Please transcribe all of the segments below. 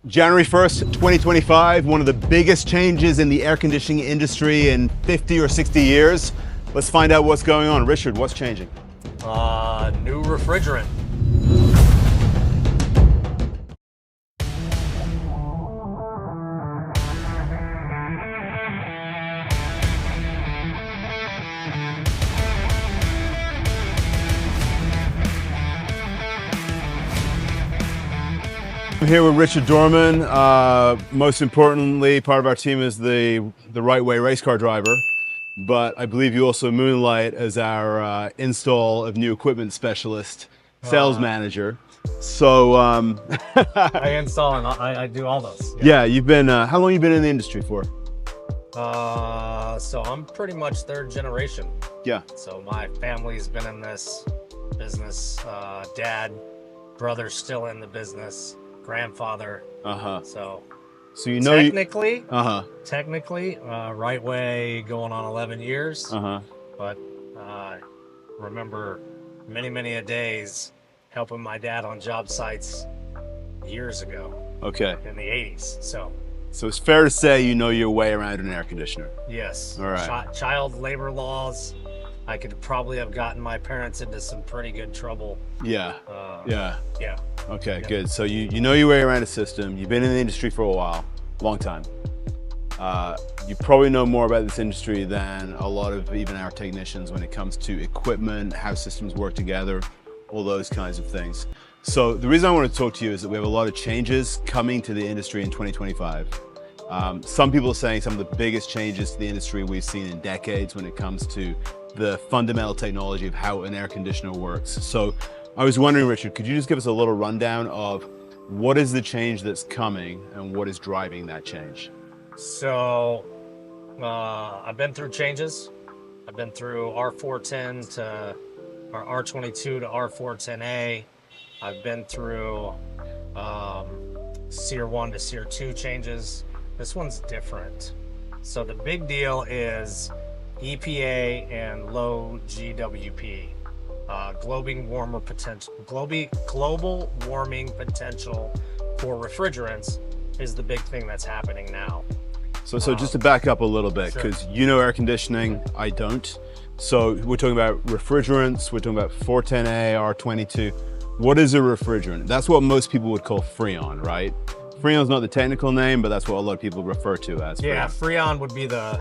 January 1st, 2025, one of the biggest changes in the air conditioning industry in 50 or 60 years. Let's find out what's going on. Richard, what's changing? New refrigerant. I'm here with Richard Dorman. Most importantly, part of our team is the Rite race car driver, but I believe you also moonlight as our install of new equipment specialist, sales manager. So I install and I do all those. yeah, you've been, how long you been in the industry for? So I'm pretty much third generation. Yeah. So my family's been in this business. Dad, brother's still in the business. Grandfather. So you know technically, Rite Way going on 11 years. But remember many a days helping my dad on job sites years ago. Okay. In the 80s. So it's fair to say you know your way around an air conditioner. yes. All right. Child labor laws. I could probably have gotten my parents into some pretty good trouble. Yeah. Yeah. Okay, Yeah. good. So you know your way around a system. You've been in the industry for a while, long time. You probably know more about this industry than a lot of even our technicians when it comes to equipment, how systems work together, all those kinds of things. So the reason I want to talk to you is that we have a lot of changes coming to the industry in 2025. Some people are saying some of the biggest changes to the industry we've seen in decades when it comes to the fundamental technology of how an air conditioner works. So I was wondering, Richard, could you just give us a little rundown of what is the change that's coming and what is driving that change? So I've been through changes. I've been through R-410 to or R-22 to R-410A. I've been through SEER 1 to SEER 2 changes. This one's different. So the big deal is EPA and low GWP. Global warming potential for refrigerants is the big thing that's happening now. So just to back up a little bit, because you know air conditioning, I don't. So we're talking about refrigerants, we're talking about 410A, R-22. What is a refrigerant? That's what most people would call Freon, right? Freon's not the technical name, but that's what a lot of people refer to as. Yeah, Freon would be the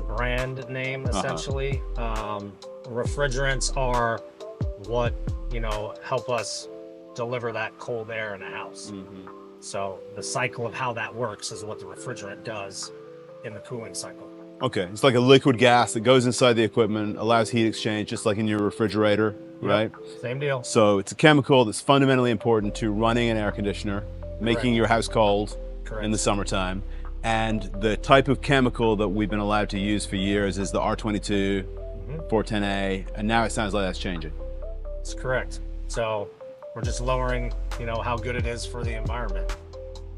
brand name, essentially. Refrigerants are what, help us deliver that cold air in a house. So the cycle of how that works is what the refrigerant does in the cooling cycle. Okay, it's like a liquid gas that goes inside the equipment, allows heat exchange, just like in your refrigerator, right? Same deal. So it's a chemical that's fundamentally important to running an air conditioner, making your house cold in the summertime. And the type of chemical that we've been allowed to use for years is the R-22, 410A, and now it sounds like that's changing. That's correct. So we're just lowering, how good it is for the environment.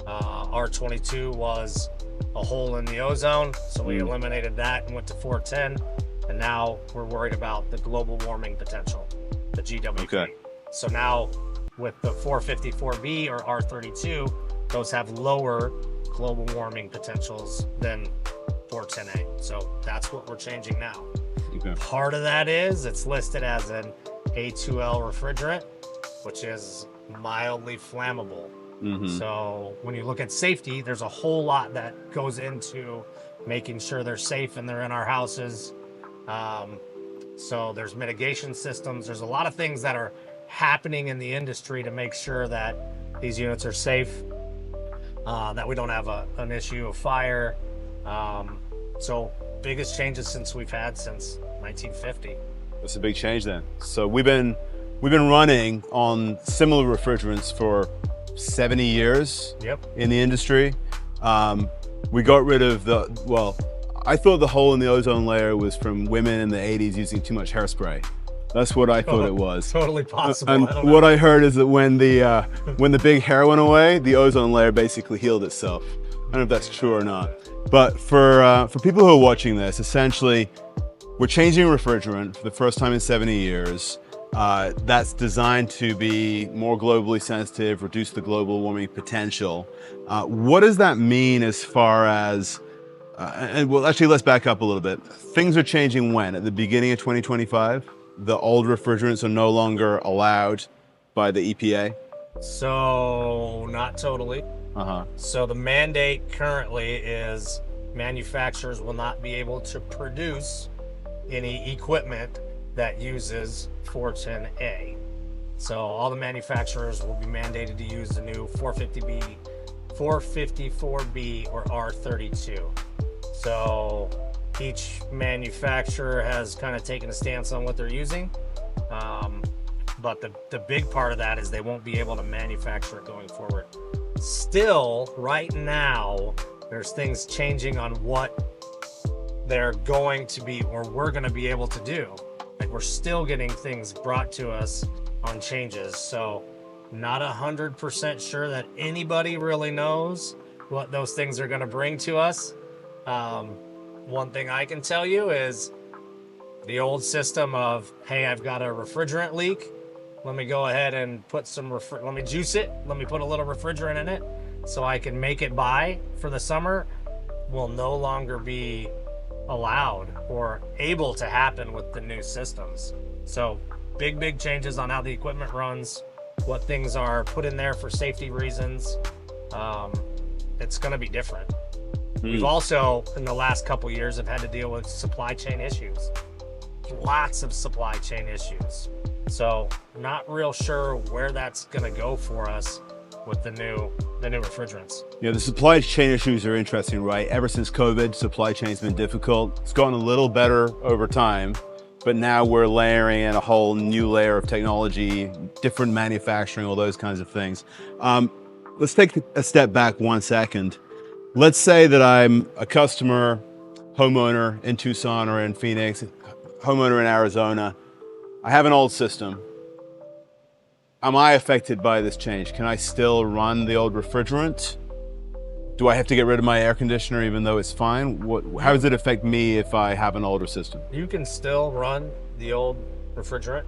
R-22 was a hole in the ozone, so we eliminated that and went to 410, and now we're worried about the global warming potential, the GWP. Okay. So now with the 454B or R-32, those have lower global warming potentials than 410A. So that's what we're changing now. Okay. Part of that is it's listed as an A2L refrigerant, which is mildly flammable. So when you look at safety, there's a whole lot that goes into making sure they're safe and they're in our houses. So there's mitigation systems. There's a lot of things that are happening in the industry to make sure that these units are safe, that we don't have an issue of fire. So biggest changes since we've had since 1950. That's a big change then. So we've been running on similar refrigerants for 70 years in the industry. We got rid of I thought the hole in the ozone layer was from women in the 80s using too much hairspray. That's what I thought it was. Totally possible. And what I heard is that when the big hair went away, the ozone layer basically healed itself. I don't know if that's true or not. But for people who are watching this, essentially, we're changing refrigerant for the first time in 70 years. that's designed to be more globally sensitive, reduce the global warming potential. What does that mean as far as, and well, actually, let's back up a little bit. Things are changing when? At the beginning of 2025, the old refrigerants are no longer allowed by the EPA? So not totally. Uh-huh. So the mandate currently is manufacturers will not be able to produce any equipment that uses 410A. So all the manufacturers will be mandated to use the new 450B, 454B, or R-32. So each manufacturer has kind of taken a stance on what they're using. But the big part of that is they won't be able to manufacture it going forward. Still, right now, there's things changing on what they're going to be, or we're going to be able to do. Like, we're still getting things brought to us on changes. So not 100% sure that anybody really knows what those things are going to bring to us. One thing I can tell you is the old system of, hey, I've got a refrigerant leak. Let me go ahead and put some, let me juice it. Let me put a little refrigerant in it so I can make it by for the summer, will no longer be allowed or able to happen with the new systems. So big changes on how the equipment runs, what things are put in there for safety reasons. It's going to be different. We've also, in the last couple years, have had to deal with supply chain issues. Lots of supply chain issues. So not real sure where that's going to go for us with the new refrigerants. Yeah, the supply chain issues are interesting, right? Ever since COVID, supply chain's been difficult. It's gotten a little better over time, but now we're layering in a whole new layer of technology, different manufacturing, all those kinds of things. Let's take a step back 1 second. Let's say that I'm a customer, homeowner in Tucson or in Phoenix, homeowner in Arizona. I have an old system. Am I affected by this change? Can I still run the old refrigerant? Do I have to get rid of my air conditioner even though it's fine? How does it affect me if I have an older system? You can still run the old refrigerant.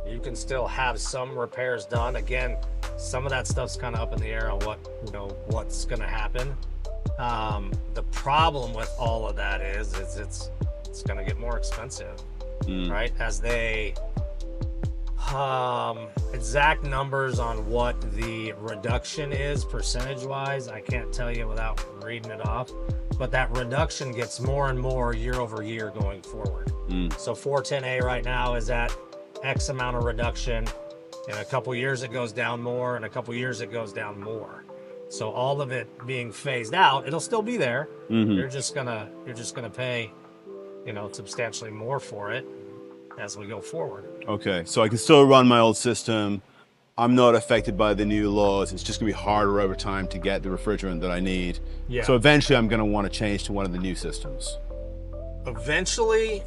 You can still have some repairs done. Again, some of that stuff's kind of up in the air on what's going to happen. The problem with all of that is it's going to get more expensive, right? As they exact numbers on what the reduction is percentage-wise, I can't tell you without reading it off. But that reduction gets more and more year over year going forward. So 410A right now is at X amount of reduction. In a couple years it goes down more, in a couple years it goes down more. So all of it being phased out, it'll still be there. You're just gonna pay, substantially more for it as we go forward. Okay, so I can still run my old system. I'm not affected by the new laws. It's just gonna be harder over time to get the refrigerant that I need. Yeah. So eventually I'm gonna wanna change to one of the new systems. Eventually,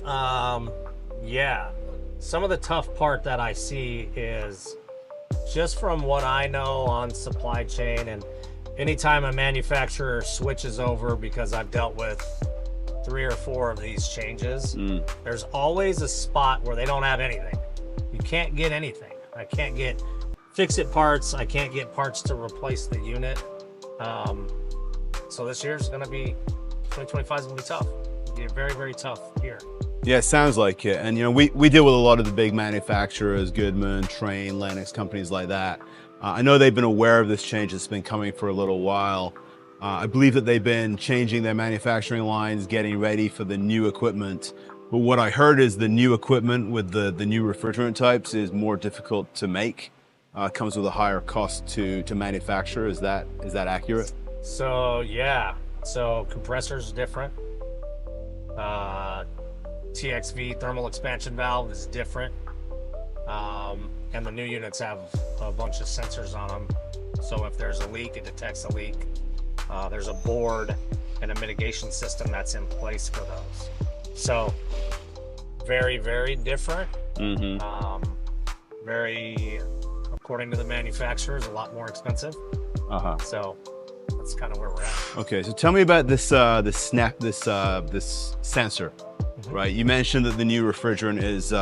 yeah. Some of the tough part that I see is just from what I know on supply chain, and anytime a manufacturer switches over, because I've dealt with 3 or 4 of these changes, there's always a spot where they don't have anything. You can't get anything. I can't get fix-it parts. I can't get parts to replace the unit. So this year's going to be, 2025 is going to be tough. It'll be a very, very tough year. Yeah, it sounds like it. And we deal with a lot of the big manufacturers, Goodman, Trane, Lennox, companies like that. I know they've been aware of this change that's been coming for a little while. I believe that they've been changing their manufacturing lines, getting ready for the new equipment. But what I heard is the new equipment with the new refrigerant types is more difficult to make. Comes with a higher cost to manufacture. Is that accurate? So yeah, so compressors are different. TXV, thermal expansion valve, is different. And the new units have a bunch of sensors on them. So if there's a leak, it detects a leak. There's a board and a mitigation system that's in place for those. So very, very different. Very, according to the manufacturers, a lot more expensive. So that's kind of where we're at. Okay, so tell me about this this sensor, right? You mentioned that the new refrigerant is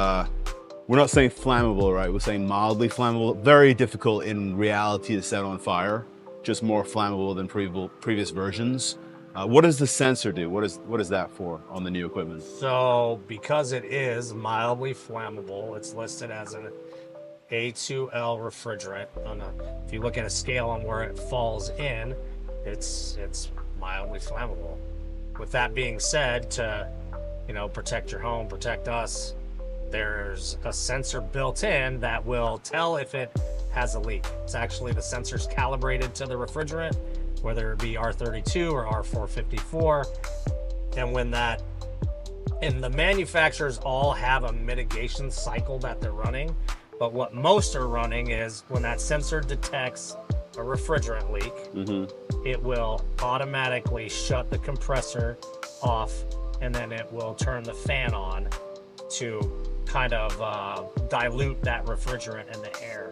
We're not saying flammable, right? We're saying mildly flammable. Very difficult in reality to set on fire, just more flammable than previous versions. What does the sensor do? What is that for on the new equipment? So because it is mildly flammable, it's listed as an A2L refrigerant. If you look at a scale on where it falls in, it's mildly flammable. With that being said, to protect your home, protect us, there's a sensor built in that will tell if it has a leak. It's actually the sensor's calibrated to the refrigerant, whether it be R-32 or R-454. And the manufacturers all have a mitigation cycle that they're running. But what most are running is when that sensor detects a refrigerant leak, it will automatically shut the compressor off, and then it will turn the fan on to kind of dilute that refrigerant in the air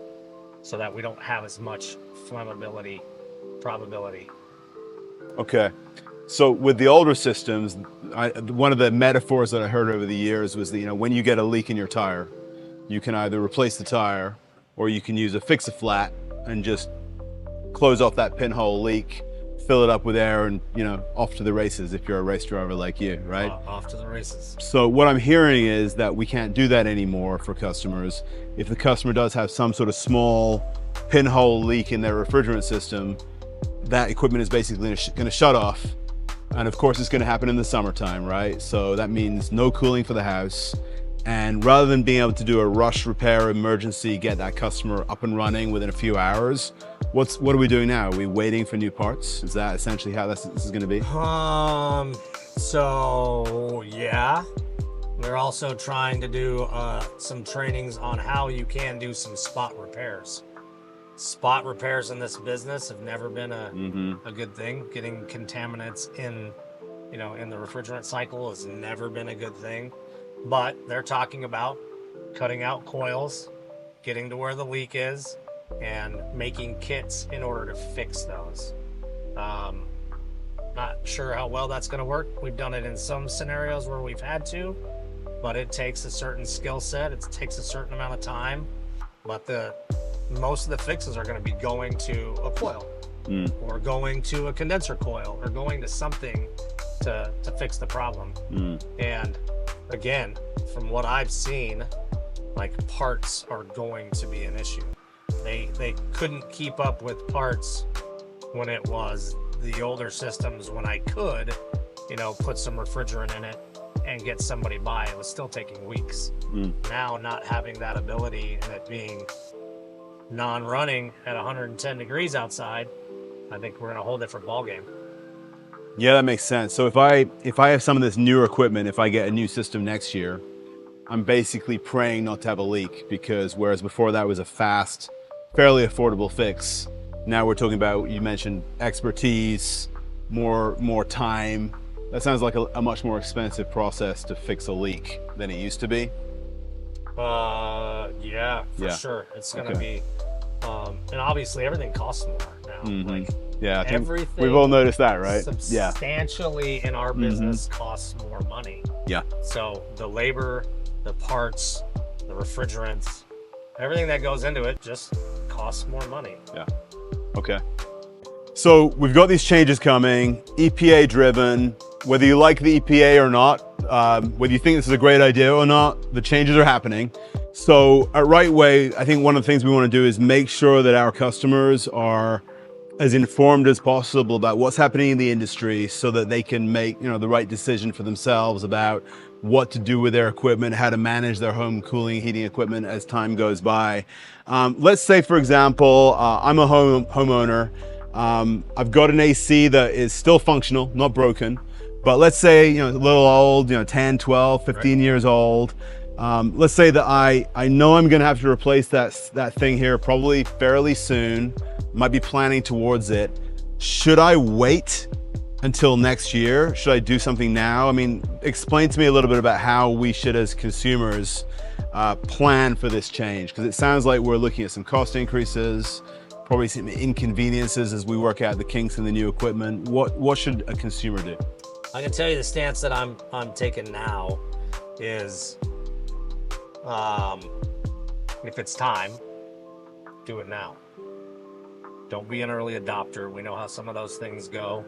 so that we don't have as much flammability probability. Okay. So with the older systems, one of the metaphors that I heard over the years was that, when you get a leak in your tire, you can either replace the tire or you can use a fix-a-flat and just close off that pinhole leak, fill it up with air, and off to the races if you're a race driver like you, right? Off to the races. So what I'm hearing is that we can't do that anymore for customers. If the customer does have some sort of small pinhole leak in their refrigerant system, that equipment is basically going to shut off. And of course it's going to happen in the summertime, right? So that means no cooling for the house. And rather than being able to do a rush repair emergency, get that customer up and running within a few hours, what are we doing now? Are we waiting for new parts? Is that essentially how this is going to be? So yeah, we're also trying to do some trainings on how you can do some spot repairs. Spot repairs in this business have never been a good thing. Getting contaminants in the refrigerant cycle has never been a good thing. But they're talking about cutting out coils, getting to where the leak is, and making kits in order to fix those. Not sure how well that's going to work. We've done it in some scenarios where we've had to, but it takes a certain skill set. It takes a certain amount of time. But most of the fixes are going to be going to a coil, or going to a condenser coil, or going to something to fix the problem. And again, from what I've seen, like, parts are going to be an issue. They couldn't keep up with parts when it was the older systems, when I could, put some refrigerant in it and get somebody by. It was still taking weeks. Now, not having that ability and it being non-running at 110 degrees outside, I think we're in a whole different ballgame. Yeah, that makes sense. So if I have some of this newer equipment, if I get a new system next year, I'm basically praying not to have a leak, because whereas before that was a fast, fairly affordable fix, now we're talking about, you mentioned expertise, more time. That sounds like a much more expensive process to fix a leak than it used to be. Yeah, for sure. It's going to be, and obviously everything costs more now. Yeah, I think everything we've all noticed that, right? Substantially in our business costs more money. Yeah. So the labor, the parts, the refrigerants, everything that goes into it just costs more money. Yeah. Okay. So we've got these changes coming, EPA driven. Whether you like the EPA or not, whether you think this is a great idea or not, the changes are happening. So at Rite Way, I think one of the things we want to do is make sure that our customers are as informed as possible about what's happening in the industry, so that they can make the right decision for themselves about what to do with their equipment, how to manage their home cooling, heating equipment as time goes by. Let's say, for example, I'm a homeowner. I've got an AC that is still functional, not broken, but let's say a little old, 10, 12, 15 years old. Let's say that I know I'm going to have to replace that thing here probably fairly soon. Might be planning towards it. Should I wait until next year? Should I do something now? I mean, explain to me a little bit about how we should, as consumers, plan for this change, because it sounds like we're looking at some cost increases, probably some inconveniences as we work out the kinks in the new equipment. What should a consumer do? I can tell you the stance that I'm taking now is if it's time, do it now. Don't be an early adopter. We know how some of those things go.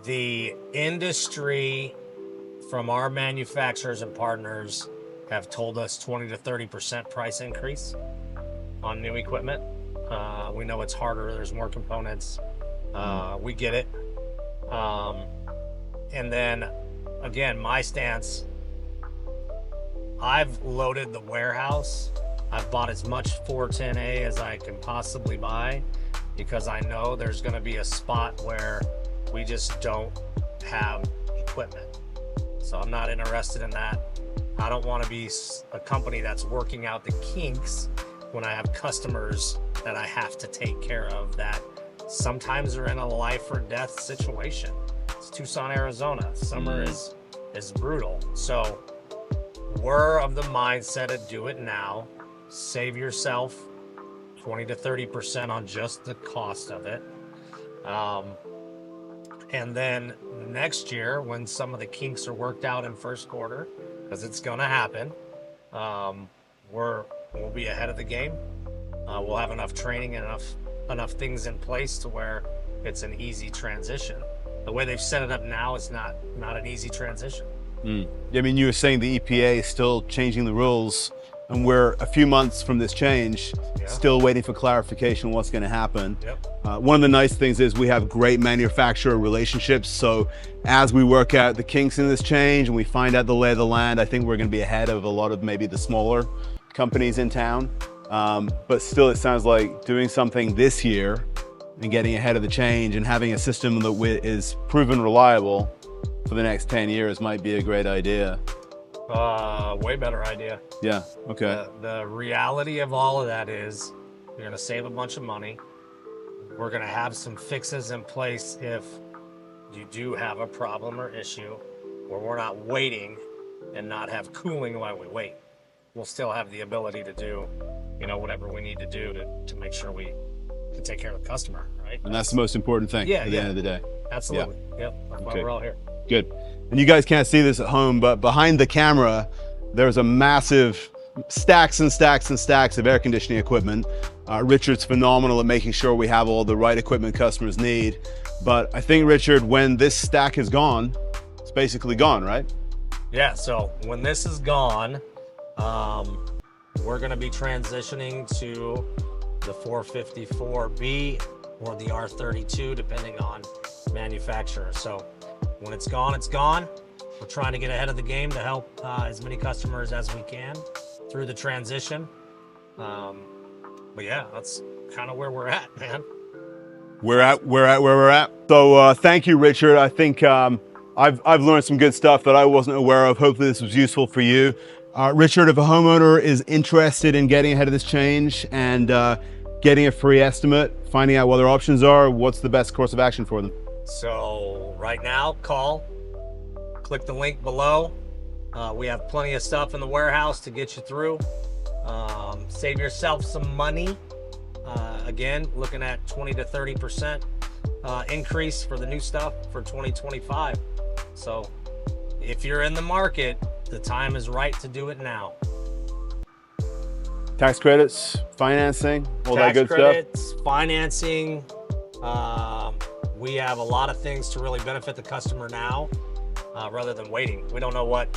The industry, from our manufacturers and partners, have told us 20 to 30% price increase on new equipment. We know it's harder. There's more components. We get it. And then, again, my stance, I've loaded the warehouse. I've bought as much 410A as I can possibly buy, because I know there's going to be a spot where we just don't have equipment. So I'm not interested in that. I don't want to be a company that's working out the kinks when I have customers that I have to take care of that sometimes are in a life or death situation. It's Tucson, Arizona. Summer is brutal. So we're of the mindset of do it now. Save yourself 20 to 30% on just the cost of it. And then next year, when some of the kinks are worked out in first quarter, because it's going to happen, we'll be ahead of the game. We'll have enough training and enough things in place to where it's an easy transition. The way they've set it up now is not an easy transition. I mean, you were saying the EPA is still changing the rules, and we're a few months from this change, still waiting for clarification on what's going to happen. One of the nice things is we have great manufacturer relationships. So as we work out the kinks in this change and we find out the lay of the land, I think we're going to be ahead of a lot of maybe the smaller companies in town. But still, it sounds like doing something this year and getting ahead of the change and having a system that is proven reliable for the next 10 years might be a great idea. Way better idea. Yeah, okay. The reality of all of that is you're going to save a bunch of money. We're going to have some fixes in place if you do have a problem or issue where we're not waiting and not have cooling while we wait. We'll still have the ability to do, whatever we need to do to make sure we can take care of the customer, right? And that's the most important thing at the end of the day. Absolutely. Yep. That's why we're all here. Good. And you guys can't see this at home, but behind the camera, there's a massive stacks and stacks and stacks of air conditioning equipment. Richard's phenomenal at making sure we have all the right equipment customers need. But I think, Richard, when this stack is gone, it's basically gone, right? Yeah, so when this is gone, we're going to be transitioning to the 454B or the R-32, depending on manufacturer. So when it's gone, it's gone. We're trying to get ahead of the game to help as many customers as we can through the transition. But yeah, that's kind of where we're at, man. We're at where we're at. So thank you, Richard. I think I've learned some good stuff that I wasn't aware of. Hopefully this was useful for you. Richard, if a homeowner is interested in getting ahead of this change and getting a free estimate, finding out what their options are, what's the best course of action for them? So right now, call, click the link below. We have plenty of stuff in the warehouse to get you through. Save yourself some money. Again, looking at 20 to 30% increase for the new stuff for 2025. So if you're in the market, the time is right to do it now. Tax credits, financing, all that good stuff. Tax credits, financing. We have a lot of things to really benefit the customer now rather than waiting. We don't know what.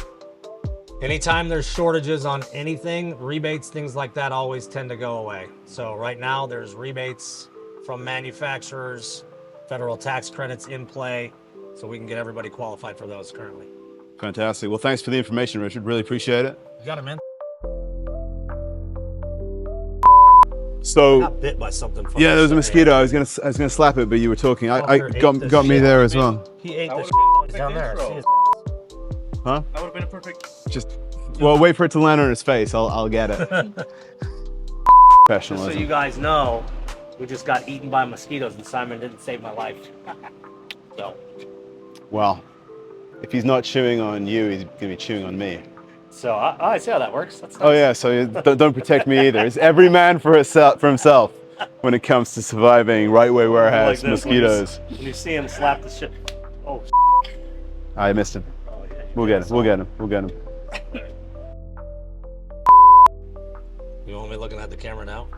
Anytime there's shortages on anything, rebates, things like that always tend to go away. So right now there's rebates from manufacturers, federal tax credits in play, so we can get everybody qualified for those currently. Fantastic. Well, thanks for the information, Richard. Really appreciate it. You got it, man. So, I got bit by something. Yeah, there was a mosquito. I was gonna slap it, but you were talking. I got me there as well. He ate the shit down there. Huh? That would have been a perfect. Well, wait for it to land on his face. I'll get it. Professionalism. Just so you guys know, we just got eaten by mosquitoes, and Simon didn't save my life. So. Well, if he's not chewing on you, he's gonna be chewing on me. So I see how that works. That's nice. Oh yeah, so don't protect me either. It's every man for himself when it comes to surviving Rite warehouse like mosquitoes. When you see him slap the shit. Oh. I missed him. Oh, yeah. We'll get him. You want me looking at the camera now?